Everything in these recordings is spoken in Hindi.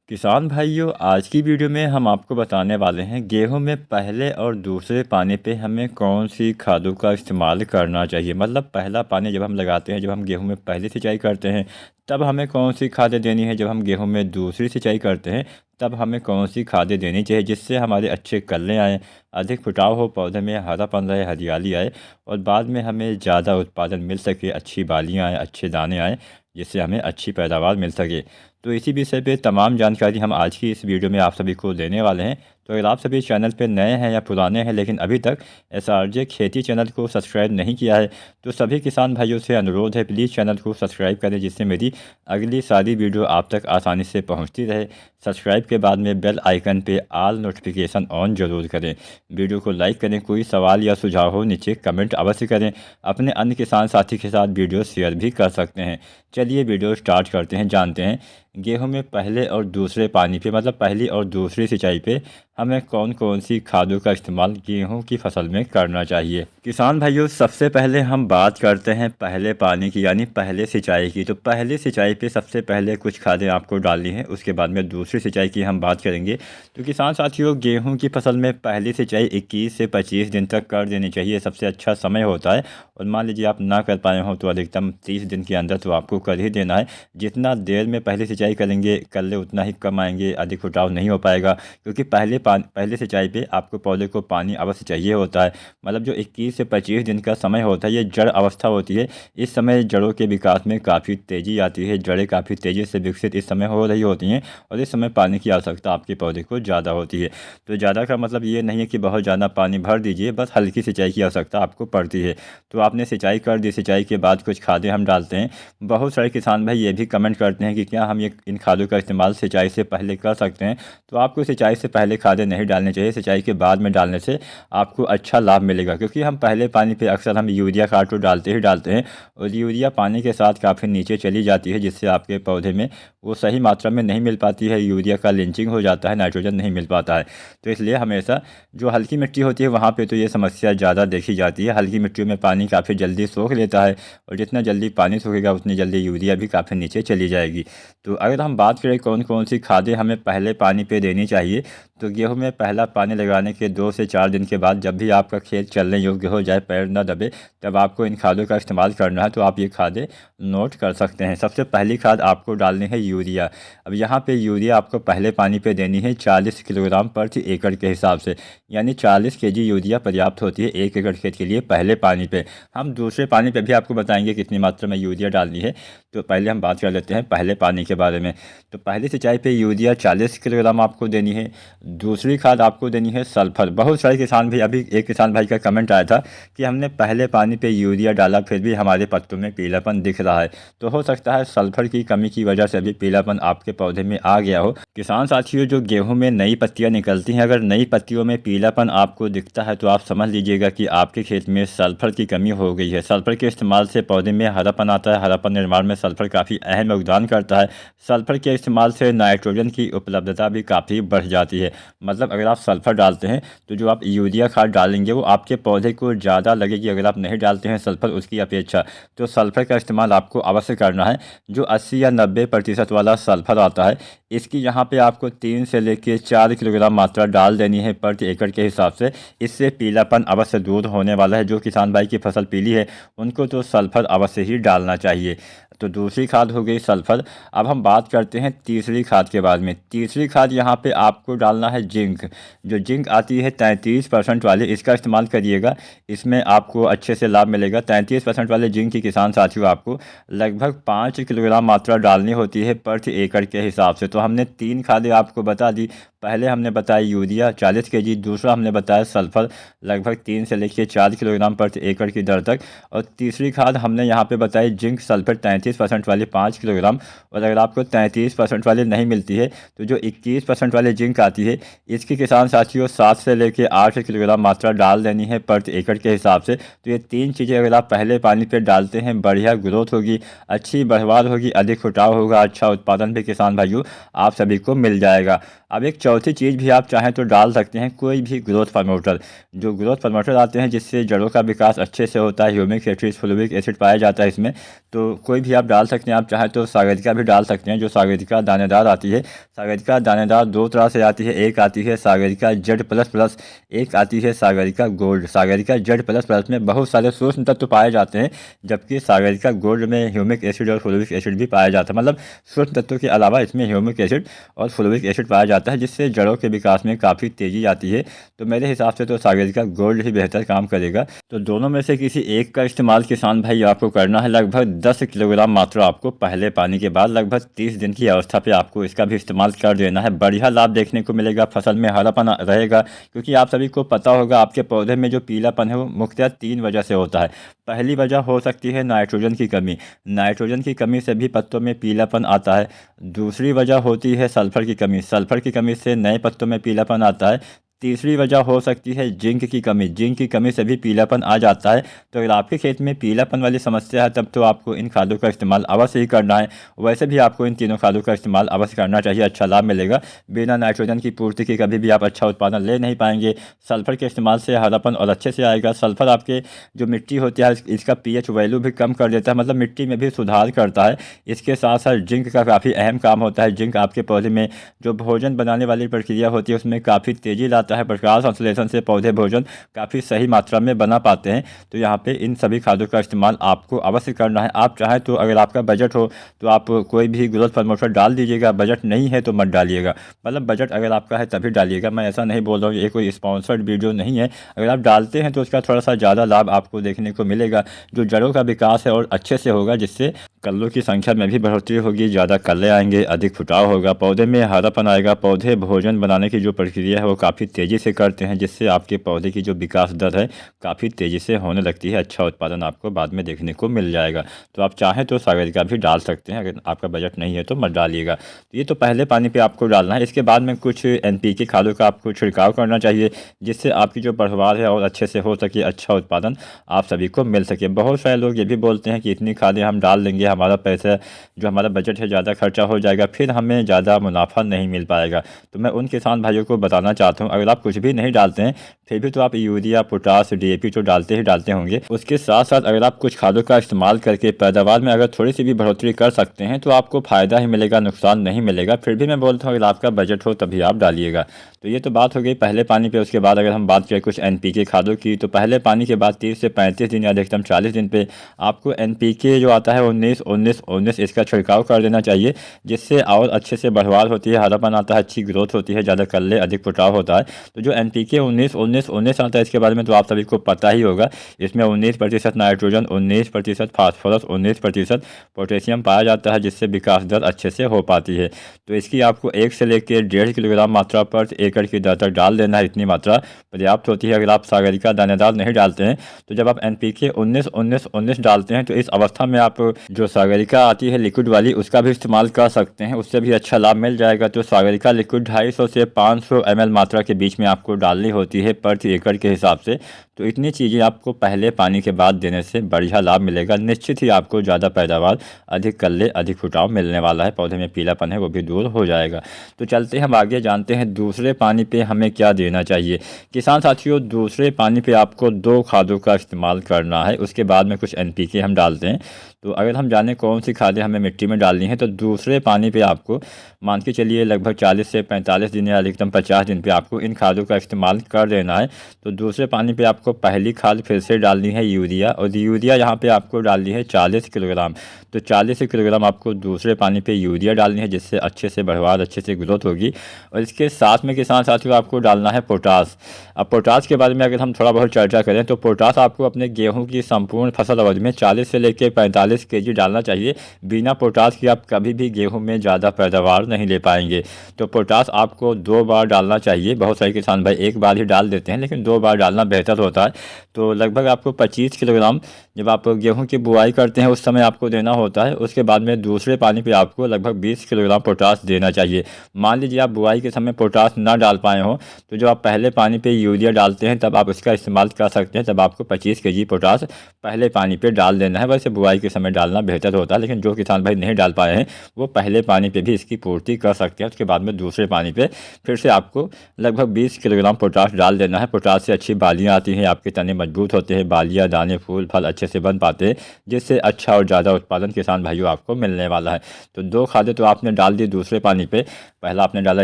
किसान भाइयों, आज की वीडियो में हम आपको बताने वाले हैं गेहूं में पहले और दूसरे पानी पे हमें कौन सी खादों का इस्तेमाल करना चाहिए। मतलब पहला पानी जब हम लगाते हैं, जब हम गेहूं में पहली सिंचाई करते हैं, तब हमें कौन सी खादें देनी है। जब हम गेहूं में दूसरी सिंचाई करते हैं, तब हमें कौन सी खादें देनी चाहिए जिससे हमारे अच्छे कल्ले आएँ, अधिक फुटाव हो, पौधे में हरापन रहे, हरियाली आए और बाद में हमें ज़्यादा उत्पादन मिल सके, अच्छी बालियाँ आएँ, अच्छे दाने आएँ, जिससे हमें अच्छी पैदावार मिल सके। तो इसी विषय पे तमाम जानकारी हम आज की इस वीडियो में आप सभी को देने वाले हैं। तो अगर आप सभी चैनल पे नए हैं या पुराने हैं लेकिन अभी तक SRJ खेती चैनल को सब्सक्राइब नहीं किया है, तो सभी किसान भाइयों से अनुरोध है, प्लीज़ चैनल को सब्सक्राइब करें जिससे मेरी अगली सारी वीडियो आप तक आसानी से पहुंचती रहे। सब्सक्राइब के बाद में बेल आइकन पे ऑल नोटिफिकेशन ऑन ज़रूर करें। वीडियो को लाइक करें। कोई सवाल या सुझाव हो नीचे कमेंट अवश्य करें। अपने अन्य किसान साथी के साथ वीडियो शेयर भी कर सकते हैं। चलिए वीडियो स्टार्ट करते हैं। जानते हैं गेहूं में पहले और दूसरे पानी पे, मतलब पहली और दूसरी सिंचाई पे हमें कौन कौन सी खादों का इस्तेमाल गेहूं की फसल में करना चाहिए। किसान भाइयों, सबसे पहले हम बात करते हैं पहले पानी की, यानी पहले सिंचाई की। तो पहली सिंचाई पे सबसे पहले कुछ खादें आपको डालनी है, उसके बाद में दूसरी सिंचाई की हम बात करेंगे। तो किसान साथियों, गेहूं की फसल में पहली सिंचाई 21 से 25 दिन तक कर देनी चाहिए, सबसे अच्छा समय होता है। और मान लीजिए आप ना कर पाए हों तो अधिकतम 30 दिन के अंदर तो आपको कर ही देना है। जितना देर में पहली सिंचाई करेंगे, कल्ले उतना ही कम आएंगे, अधिक फुटाव नहीं हो पाएगा, क्योंकि पहले सिंचाई पे आपको पौधे को पानी अवश्य चाहिए होता है। मतलब जो 21 से 25 दिन का समय होता है, ये जड़ अवस्था होती है। इस समय जड़ों के विकास में काफ़ी तेज़ी आती है, जड़ें काफ़ी तेज़ी से विकसित इस समय हो रही होती हैं और इस समय पानी की आवश्यकता आपके पौधे को ज़्यादा होती है। तो ज़्यादा का मतलब ये नहीं है कि बहुत ज़्यादा पानी भर दीजिए, बस हल्की सिंचाई की आवश्यकता आपको पड़ती है। तो आपने सिंचाई कर दी, सिंचाई के बाद कुछ खादें हम डालते हैं। बहुत सारे किसान भाई ये भी कमेंट करते हैं कि क्या हम ये इन खादों का इस्तेमाल सिंचाई से पहले कर सकते हैं। तो आपको सिंचाई से पहले खादें नहीं डालनी चाहिए, सिंचाई के बाद में डालने से आपको अच्छा लाभ मिलेगा। क्योंकि हम पहले पानी पे अक्सर हम यूरिया खाद तो डालते ही डालते हैं और यूरिया पानी के साथ काफ़ी नीचे चली जाती है, जिससे आपके पौधे में वो सही मात्रा में नहीं मिल पाती है, यूरिया का लिंचिंग हो जाता है, नाइट्रोजन नहीं मिल पाता है। तो इसलिए हमेशा जो हल्की मिट्टी होती है वहाँ पे तो ये समस्या ज़्यादा देखी जाती है। हल्की मिट्टियों में पानी काफ़ी जल्दी सोख लेता है और जितना जल्दी पानी सूखेगा उतनी जल्दी यूरिया भी काफ़ी नीचे चली जाएगी। तो अगर हम बात करें कौन कौन सी खादें हमें पहले पानी पे देनी चाहिए, तो गेहूं में पहला पानी लगाने के 2 से 4 दिन के बाद जब भी आपका खेत चलने योग्य हो जाए, पैर न दबे, तब आपको इन खादों का इस्तेमाल करना है। तो आप ये खादें नोट कर सकते हैं। सबसे पहली खाद आपको डालनी है यूरिया। अब यहाँ पे यूरिया आपको पहले पानी पे देनी है 40 किलोग्राम प्रति एकड़ के हिसाब से, यानी 40 केजी यूरिया पर्याप्त होती है 1 एकड़ खेत के लिए पहले पानी पे। हम दूसरे पानी पे भी आपको बताएंगे कितनी मात्रा में यूरिया डालनी है। तो पहले हम बात कर लेते हैं पहले पानी के बारे में। तो पहली सिंचाई पे यूरिया 40 किलोग्राम आपको देनी है। दूसरी खाद आपको देनी है सल्फर। बहुत सारे किसान भाई, अभी एक किसान भाई का कमेंट आया था कि हमने पहले पानी पे यूरिया डाला फिर भी हमारे पत्तों में पीलापन दिख रहा है। तो हो सकता है सल्फर की कमी की वजह से भी पीलापन आपके पौधे में आ गया हो। किसान साथियों, जो गेहूं में नई पत्तियां निकलती हैं, अगर नई पत्तियों में पीलापन आपको दिखता है तो आप समझ लीजिएगा कि आपके खेत में सल्फर की कमी हो गई है। सल्फर के इस्तेमाल से पौधे में हरापन आता है। हरापन निर्माण में सल्फर काफ़ी अहम योगदान करता है। सल्फर के इस्तेमाल से नाइट्रोजन की उपलब्धता भी काफ़ी बढ़ जाती है। मतलब अगर आप सल्फर डालते हैं तो जो आप यूरिया खाद डालेंगे वो आपके पौधे को ज़्यादा लगेगी। अगर आप नहीं डालते हैं सल्फर उसकी अपेक्षा, तो सल्फर का इस्तेमाल आपको अवश्य करना है। जो 80 या 90% वाला सल्फर आता है, इसकी यहाँ पे आपको 3 से लेकर 4 किलोग्राम मात्रा डाल देनी है प्रति एकड़ के हिसाब से। इससे पीलापन अवश्य दूर होने वाला है। जो किसान भाई की फसल पीली है उनको तो सल्फर अवश्य ही डालना चाहिए। तो दूसरी खाद हो गई सल्फर। अब हम बात करते हैं तीसरी खाद के बारे में। तीसरी खाद यहाँ पे आपको डालना है जिंक। जो जिंक आती है 33% वाली, इसका इस्तेमाल करिएगा, इसमें आपको अच्छे से लाभ मिलेगा। 33% वाले जिंक की किसान साथियों आपको लगभग 5 किलोग्राम मात्रा डालनी होती है प्रति एकड़ के हिसाब से। तो हमने 3 खादें आपको बता दी। पहले हमने बताया यूरिया 40 केजी, दूसरा हमने बताया सल्फर लगभग 3 से लेकर 4 किलोग्राम प्रति एकड़ की दर तक, और तीसरी खाद हमने यहाँ पे बताई जिंक सल्फर 33% वाली 5 किलोग्राम। और अगर आपको 33% वाली नहीं मिलती है तो जो 21% वाली जिंक आती है, इसकी किसान साथियों 7 से लेकर 8 किलोग्राम मात्रा डाल देनी है प्रति एकड़ के हिसाब से। तो ये 3 चीज़ें अगर आप पहले पानी पर डालते हैं, बढ़िया ग्रोथ होगी, अच्छी बढ़वार होगी, अधिक फुटाव होगा, अच्छा उत्पादन भी किसान भाइयों आप सभी को मिल जाएगा। अब एक चौथी चीज़ भी आप चाहें तो डाल सकते हैं, कोई भी ग्रोथ प्रमोटर। जो ग्रोथ प्रमोटर आते हैं जिससे जड़ों का विकास अच्छे से होता है, ह्यूमिक एसिड, फुलविक एसिड पाया जाता है इसमें, तो कोई भी आप डाल सकते हैं। आप चाहें तो सागरिका भी डाल सकते हैं, जो सागरिका दानेदार आती है। सागरिका दानेदार दो तरह से आती है, एक आती है सागरिका जेड प्लस प्लस, एक आती है Sagarika gold. Sagarika Z plus plus में बहुत सारे सूक्ष्म तत्व पाए जाते हैं, जबकि सागरिका गोल्ड में ह्यूमिक एसिड और फुलविक एसिड भी पाया जाता है। मतलब सूक्ष्म तत्वों के अलावा इसमें ह्यूमिक एसिड और फुलविक एसिड पाया जाता है, जिससे जड़ों के विकास में काफ़ी तेज़ी आती है। तो मेरे हिसाब से तो सागरिका गोल्ड ही बेहतर काम करेगा। तो दोनों में से किसी एक का इस्तेमाल किसान भाई आपको करना है। लगभग 10 किलोग्राम मात्रा आपको पहले पानी के बाद लगभग 30 दिन की अवस्था पे आपको इसका भी इस्तेमाल कर देना है। बढ़िया लाभ देखने को मिलेगा, फसल में हरापन रहेगा, क्योंकि आप सभी को पता होगा आपके पौधे में जो पीलापन है वो मुख्यतः 3 वजह से होता है। पहली वजह हो सकती है नाइट्रोजन की कमी। नाइट्रोजन की कमी से भी पत्तों में पीलापन आता है। दूसरी वजह होती है सल्फर की कमी। सल्फर की कमी से नए पत्तों में पीलापन आता है। तीसरी वजह हो सकती है जिंक की कमी। जिंक की कमी से भी पीलापन आ जाता है। तो अगर आपके खेत में पीलापन वाली समस्या है तब तो आपको इन खादों का इस्तेमाल अवश्य ही करना है। वैसे भी आपको इन तीनों खादों का इस्तेमाल अवश्य करना चाहिए, अच्छा लाभ मिलेगा। बिना नाइट्रोजन की पूर्ति के कभी भी आप अच्छा उत्पादन ले नहीं पाएंगे। सल्फर के इस्तेमाल से हरापन और अच्छे से आएगा। सल्फर आपके जो मिट्टी होती है इसका पीएच वैल्यू भी कम कर देता है, मतलब मिट्टी में भी सुधार करता है। इसके साथ साथ जिंक का काफ़ी अहम काम होता है। जिंक आपके पौधे में जो भोजन बनाने वाली प्रक्रिया होती है उसमें काफ़ी तेज़ी लाता है। प्रकाश संश्लेषण से पौधे भोजन काफ़ी सही मात्रा में बना पाते हैं। तो यहाँ पे इन सभी खादों का इस्तेमाल आपको अवश्य करना है। आप चाहें तो अगर आपका बजट हो तो आप कोई भी ग्रोथ प्रमोटर डाल दीजिएगा, बजट नहीं है तो मत डालिएगा। मतलब बजट अगर आपका है तभी डालिएगा। मैं ऐसा नहीं बोल रहा हूँ, ये कोई स्पॉन्सर्ड वीडियो नहीं है। अगर आप डालते हैं तो उसका थोड़ा सा ज़्यादा लाभ आपको देखने को मिलेगा, जो जड़ों का विकास है और अच्छे से होगा, जिससे कल्लों की संख्या में भी बढ़ोतरी होगी, ज़्यादा कल्ले आएंगे, अधिक फुटाव होगा, पौधे में हरापन आएगा। पौधे भोजन बनाने की जो प्रक्रिया है वो काफ़ी तेज़ी से करते हैं, जिससे आपके पौधे की जो विकास दर है काफ़ी तेज़ी से होने लगती है। अच्छा उत्पादन आपको बाद में देखने को मिल जाएगा। तो आप चाहें तो सागरिका भी डाल सकते हैं, अगर आपका बजट नहीं है तो मत डालिएगा। तो ये तो पहले पानी पे आपको डालना है। इसके बाद में कुछ NPK खादों का आपको छिड़काव करना चाहिए, जिससे आपकी जो पैदावार है और अच्छे से हो सके, अच्छा उत्पादन आप सभी को मिल सके। बहुत सारे लोग ये भी बोलते हैं कि इतनी खादें हम डाल देंगे, हमारा पैसा जो हमारा बजट है ज़्यादा खर्चा हो जाएगा, फिर हमें ज़्यादा मुनाफा नहीं मिल पाएगा। तो मैं उन किसान भाइयों को बताना चाहता हूँ, अगर आप कुछ भी नहीं डालते हैं फिर भी तो आप यूरिया, पोटास, DAP तो डालते ही डालते होंगे। उसके साथ साथ अगर आप कुछ खादों का इस्तेमाल करके पैदावार में अगर थोड़ी सी भी बढ़ोतरी कर सकते हैं तो आपको फ़ायदा ही मिलेगा, नुकसान नहीं मिलेगा। फिर भी मैं बोलता हूँ अगर आपका बजट हो तभी आप डालिएगा। तो ये तो बात हो गई पहले पानी पे। उसके बाद अगर हम बात करें कुछ NPK खादों की, तो पहले पानी के बाद 30 से 35 दिन या अधिकतम 40 दिन पे आपको NPK जो आता है 19-19-19 इसका छिड़काव कर देना चाहिए, जिससे और अच्छे से बढ़वार होती है, हरापन आता है, अच्छी ग्रोथ होती है, ज़्यादा कल्ले, अधिक फुटाव होता है। तो जो NPK 19-19-19 आता है इसके बारे में तो आप सभी को पता ही होगा। इसमें 19% नाइट्रोजन, 19% फास्फोरस, 19% पोटेशियम पाया जाता है, जिससे विकास दर अच्छे से हो पाती है। तो इसकी आपको 1 से लेकर 1.5 किलोग्राम मात्रा पर एकड़ की दर तक डाल देना है। इतनी मात्रा पर्याप्त होती है। अगर आप सागरिका दानेदार नहीं डालते हैं तो जब आप NPK 19-19-19 डालते हैं तो इस अवस्था में आप जो सागरिका आती है लिक्विड वाली उसका भी इस्तेमाल कर सकते हैं, उससे भी अच्छा लाभ मिल जाएगा। तो सागरिका लिक्विड 250 से 500 ml मात्रा के बीच में आपको डालनी होती है प्रति एकड़ के हिसाब से। तो इतनी चीज़ें आपको पहले पानी के बाद देने से बढ़िया लाभ मिलेगा। निश्चित ही आपको ज़्यादा पैदावार, अधिक कल्ले, अधिक फुटाव मिलने वाला है। पौधे में पीलापन है वो भी दूर हो जाएगा। तो चलते हम आगे, जानते हैं दूसरे पानी पे हमें क्या देना चाहिए। किसान साथियों, दूसरे पानी पे आपको 2 खादों का इस्तेमाल करना है। उसके बाद में कुछ NPK हम डालते हैं। तो अगर हम जानें कौन सी खादें हमें मिट्टी में डालनी है, तो दूसरे पानी पे आपको मान के चलिए लगभग 40 से 45 दिन या अधिकतम 50 दिन पे आपको इन खादों का इस्तेमाल कर देना है। तो दूसरे पानी पे आपको पहली खाद फिर से डालनी है यूरिया, और यूरिया यहाँ पे आपको डालनी है 40 किलोग्राम। तो 40 किलोग्राम आपको दूसरे पानी पे यूरिया डालनी है, जिससे अच्छे से बढ़वार, अच्छे से ग्रोथ होगी। और इसके साथ में किसान साथियों आपको डालना है पोटास। अब पोटास के बारे में अगर हम थोड़ा बहुत चर्चा करें तो पोटास आपको अपने गेहूँ की संपूर्ण फसल अवधि में 40 से लेकर 45 kg डालना चाहिए। बिना पोटास के आप कभी भी गेहूँ में ज़्यादा पैदावार नहीं ले पाएंगे। तो पोटास आपको 2 बार डालना चाहिए। बहुत सारे कई किसान भाई एक बार ही डाल देते हैं, लेकिन 2 बार डालना बेहतर होता है। तो लगभग आपको 25 किलोग्राम जब आप गेहूं की बुआई करते हैं उस समय आपको देना होता है। उसके बाद में दूसरे पानी पे आपको लगभग 20 किलोग्राम पोटास देना चाहिए। मान लीजिए आप बुआई के समय पोटास ना डाल पाए हो, तो जो आप पहले पानी पे यूरिया डालते हैं तब आप उसका इस्तेमाल कर सकते हैं। तब आपको 25 kg पोटास पहले पानी पे डाल देना है। वैसे बुआई के समय डालना बेहतर होता है, लेकिन जो किसान भाई नहीं डाल पाए हैं वो पहले पानी पे भी इसकी पूर्ति कर सकते हैं। उसके बाद में दूसरे पानी पे फिर से आपको लगभग 20 किलोग्राम पोटास डाल देना है। पोटास से अच्छी बालियाँ आती हैं, आपके तने मजबूत होते हैं, बालियाँ, दाने, फूल, फल अच्छे से बन पाते हैं, जिससे अच्छा और ज़्यादा उत्पादन किसान भाइयों आपको मिलने वाला है। तो 2 खादें तो आपने डाल दी दूसरे पानी पे, पहला आपने डाला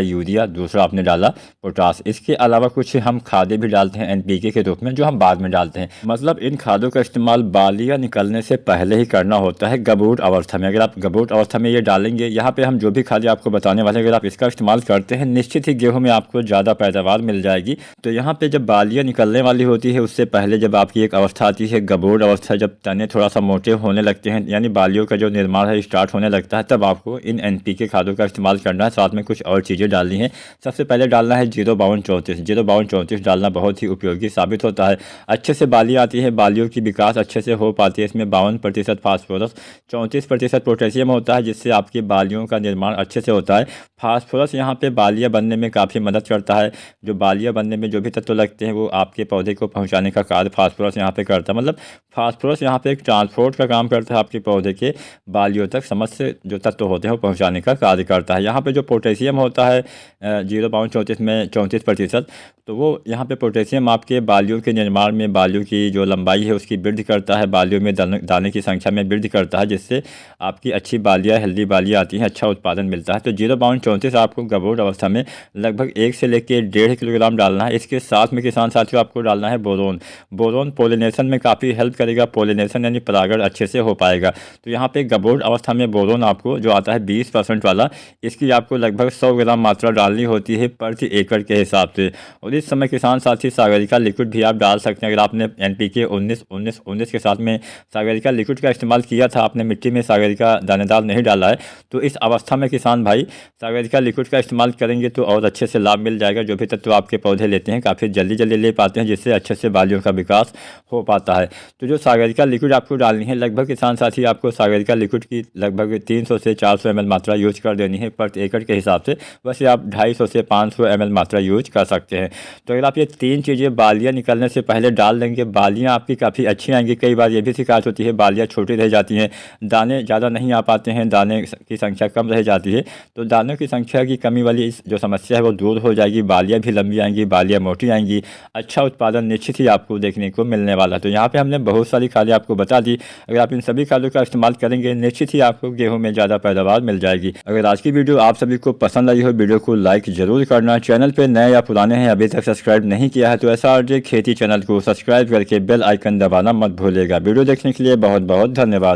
यूरिया, दूसरा आपने डाला पोटास। इसके अलावा कुछ हम खादें भी डालते हैं NPK के रूप में, जो हम बाद में डालते हैं। मतलब इन खादों का इस्तेमाल बालियाँ निकलने से पहले ही करना होता है गबूट अवस्था में। अगर आप गबूट अवस्था में ये डालेंगे, यहाँ पे हम जो भी खादें आपको बताने वाले हैं, अगर आप इसका इस्तेमाल करते हैं निश्चित ही गेहूँ में आपको ज़्यादा पैदावार मिल जाएगी। तो यहाँ पे जब बालियाँ निकलने वाली होती है उससे पहले जब आपकी एक अवस्था आती है गबूट अवस्था, जब तने थोड़ा सा मोटे होने लगते हैं, यानी बालियों का जो निर्माण है स्टार्ट होने लगता है, तब आपको इन NPK खादों का इस्तेमाल करना है। साथ में कुछ और चीज़ें डालनी है। सबसे पहले डालना है 05234। 05234 डालना बहुत ही उपयोगी साबित होता है। अच्छे से बाली आती है, बालियों की विकास अच्छे से हो पाती है। इसमें 52% फास्फोरस, 34% पोटेशियम होता है, जिससे आपकी बालियों का निर्माण अच्छे से होता है। फास्फोरस यहाँ पे बालियाँ बनने में काफ़ी मदद करता है। जो बालियाँ बनने में जो भी तत्व लगते हैं वो आपके पौधे को पहुँचाने का कार्य फास्फोरस यहाँ पे करता है। मतलब फास्फोरस यहाँ पे एक ट्रांसपोर्ट का काम करता है, आपके पौधे के बालियों तक समस्त जो तत्व होते हैं वो पहुँचाने का कार्य करता है। यहाँ पे जो पोटेशियम होता है 05234 में 34%, तो वो यहाँ पे पोटेशियम आपके बालियों के निर्माण में, बालियों की जो लंबाई है उसकी वृद्धि करता है, बालियों में दाने की संख्या में वृद्धि करता है, जिससे आपकी अच्छी बालियाँ, हेल्दी बालियाँ आती हैं, अच्छा उत्पादन मिलता है। तो 05234 आपको गबूट अवस्था में लगभग 1 से लेकर 1.5 किलोग्राम डालना है। इसके साथ में किसान साथियों आपको डालना है बोरोन। बोरोन पोलिनेशन में काफ़ी हेल्प करेगा, पोलिनेशन यानी परागण अच्छे से हो पाएगा। तो यहाँ पे गबूट अवस्था में बोरोन आपको जो आता है 20% वाला, इसकी आपको लगभग 100 ग्राम मात्रा डालनी होती है प्रति एकड़ के हिसाब से। और इस समय किसान साथी सागरिका लिक्विड भी आप डाल सकते हैं। अगर आपने NPK 19-19-19 के साथ में सागरिका लिक्विड का इस्तेमाल किया था, आपने मिट्टी में सागरिका दानेदार नहीं डाला है, तो इस अवस्था में किसान भाई सागरिका लिक्विड का इस्तेमाल करेंगे तो और अच्छे से लाभ मिल जाएगा। जो भी तत्व आपके पौधे लेते हैं काफ़ी जल्दी ले पाते हैं, जिससे अच्छे से बालियों का विकास हो पाता है। तो जो सागरिका लिक्विड आपको डालनी है, लगभग किसान साथी आपको सागरिका लिक्विड की लगभग 300 से 400 ml मात्रा यूज कर देनी है प्रति एकड़ के हिसाब से। वैसे आप 250 से 500 ml मात्रा यूज कर सकते हैं। तो अगर आप ये 3 चीज़ें बालियाँ निकलने से पहले डाल देंगे, बालियाँ आपकी काफ़ी अच्छी आएंगी। कई बार ये भी शिकायत होती है बालियाँ छोटी रह जाती हैं, दाने ज़्यादा नहीं आ पाते हैं, दाने की संख्या कम रह जाती है। तो दानों की संख्या की कमी वाली जो समस्या है वो दूर हो जाएगी, बालियाँ भी लंबी आएंगी, बालियाँ मोटी आएंगी, अच्छा उत्पादन निश्चित ही आपको देखने को मिलने वाला है। तो यहाँ पर हमने बहुत सारी खादें आपको बता दी। अगर आप इन सभी खादों का इस्तेमाल करेंगे निश्चित ही आपको गेहूँ में ज़्यादा पैदावार मिल जाएगी। अगर आज की वीडियो आप सभी को पसंद आई हो, वीडियो को लाइक जरूर करना। चैनल पे नए या पुराने हैं, अभी तक सब्सक्राइब नहीं किया है तो SRJ खेती चैनल को सब्सक्राइब करके बेल आइकन दबाना मत भूलिएगा। वीडियो देखने के लिए बहुत बहुत धन्यवाद।